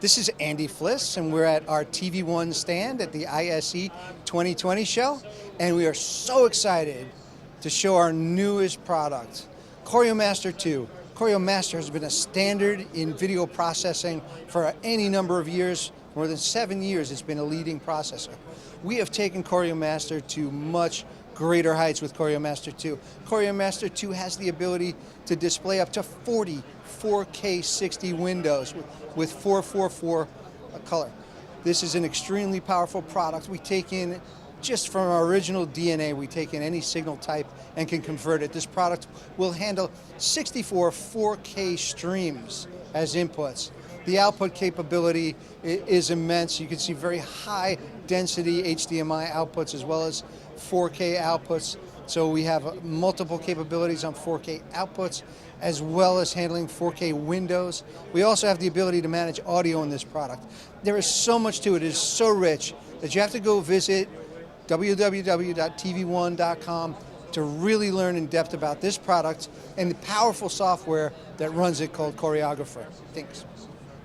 This is Andy Fliss, and we're at our tvONE stand at the ISE 2020 show, and we are so excited to show our newest product, CORIOMaster 2. CORIOMaster has been a standard in video processing for any number of years. More than 7 years it's been a leading processor. We have taken CORIOMaster to much greater heights with CORIOMaster 2. CORIOMaster 2 has the ability to display up to 40 4K 60 windows with 444 color. This is an extremely powerful product. We take in, just from our original DNA, we take in any signal type and can convert it. This product will handle 64 4K streams as inputs. The output capability is immense. You can see very high density HDMI outputs as well as 4K outputs. So we have multiple capabilities on 4K outputs as well as handling 4K windows. We also have the ability to manage audio in this product. There is so much to it. It is so rich that you have to go visit www.tvone.com to really learn in depth about this product and the powerful software that runs it called CORIOMaster. Thanks.